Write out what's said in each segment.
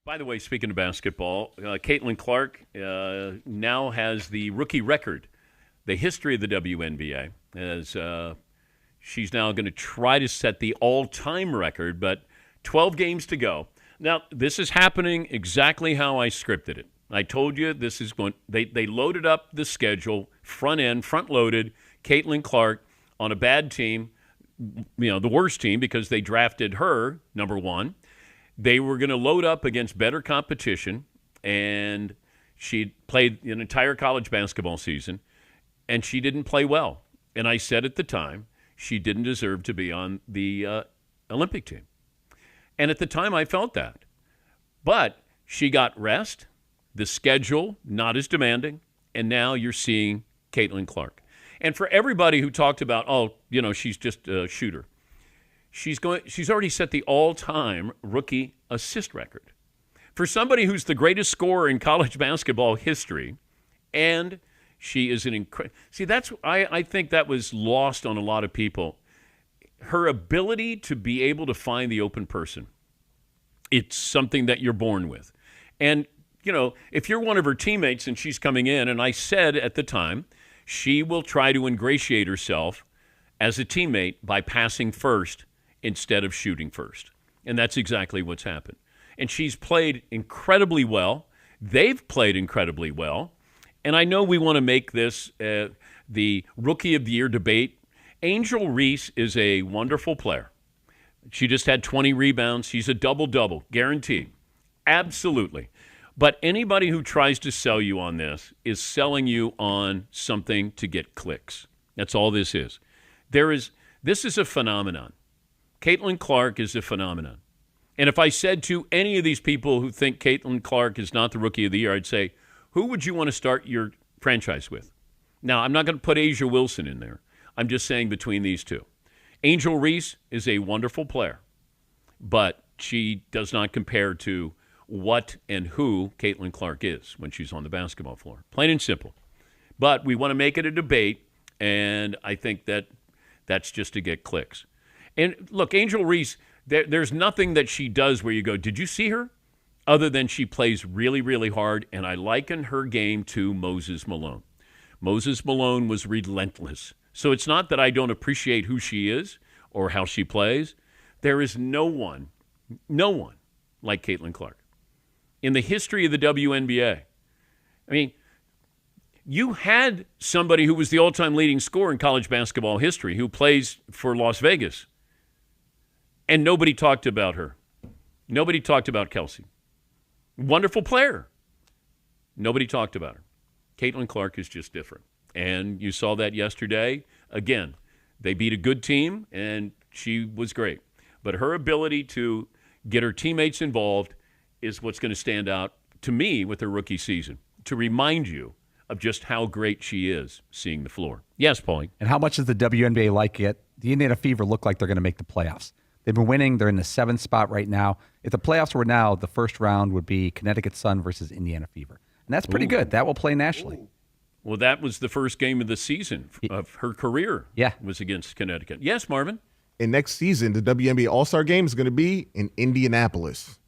By the way, speaking of basketball, Caitlin Clark now has the rookie record, the history of the WNBA, as she's now going to try to set the all-time record, but 12 games to go. Now, this is happening exactly how I scripted it. I told you this is going. They loaded up the schedule, front-loaded Caitlin Clark on a bad team, the worst team because they drafted her, number one. They were going to load up against better competition, and she played an entire college basketball season, and she didn't play well. And I said at the time she didn't deserve to be on the Olympic team. And at the time I felt that. But she got rest. The schedule, not as demanding, and now you're seeing Caitlin Clark. And for everybody who talked about, she's just a shooter, she's already set the all-time rookie assist record. For somebody who's the greatest scorer in college basketball history, and she is an incredible... See, I think that was lost on a lot of people. Her ability to be able to find the open person, it's something that you're born with. And if you're one of her teammates and she's coming in, and I said at the time, she will try to ingratiate herself as a teammate by passing first instead of shooting first. And that's exactly what's happened. And she's played incredibly well. They've played incredibly well. And I know we want to make this the Rookie of the Year debate. Angel Reese is a wonderful player. She just had 20 rebounds. She's a double-double, guaranteed. Absolutely. But anybody who tries to sell you on this is selling you on something to get clicks. That's all this is. This is a phenomenon. Caitlin Clark is a phenomenon. And if I said to any of these people who think Caitlin Clark is not the Rookie of the Year, I'd say, who would you want to start your franchise with? Now, I'm not going to put Asia Wilson in there. I'm just saying between these two. Angel Reese is a wonderful player, but she does not compare to what and who Caitlin Clark is when she's on the basketball floor. Plain and simple. But we want to make it a debate, and I think that's just to get clicks. And look, Angel Reese, there's nothing that she does where you go, did you see her? Other than she plays really, really hard, and I liken her game to Moses Malone. Moses Malone was relentless. So it's not that I don't appreciate who she is or how she plays. There is no one like Caitlin Clark in the history of the WNBA. I mean, you had somebody who was the all-time leading scorer in college basketball history who plays for Las Vegas, and nobody talked about her. Nobody talked about Kelsey. Wonderful player. Nobody talked about her. Caitlin Clark is just different. And you saw that yesterday. Again, they beat a good team, and she was great. But her ability to get her teammates involved is what's going to stand out to me with her rookie season, to remind you of just how great she is seeing the floor. Yes, Paulie. And how much does the WNBA like it? The Indiana Fever look like they're going to make the playoffs. They've been winning. They're in the 7th spot right now. If the playoffs were now, the first round would be Connecticut Sun versus Indiana Fever. And that's pretty good. That will play nationally. Ooh. Well, that was the first game of the season of her career. Yeah. Was against Connecticut. Yes, Marvin? And next season, the WNBA All-Star Game is going to be in Indianapolis.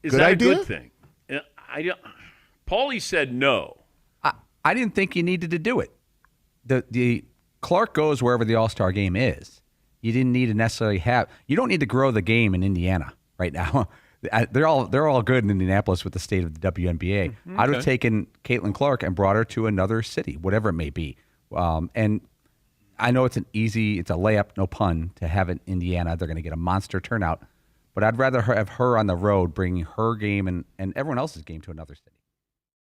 Is that idea? A good thing? Paulie said no. I didn't think you needed to do it. The Clark goes wherever the All-Star Game is. You didn't need to necessarily you don't need to grow the game in Indiana right now. They're all good in Indianapolis with the state of the WNBA. Okay. I'd have taken Caitlin Clark and brought her to another city, whatever it may be. And I know it's a layup, no pun, to have it in Indiana. They're going to get a monster turnout. But I'd rather have her on the road bringing her game and everyone else's game to another city.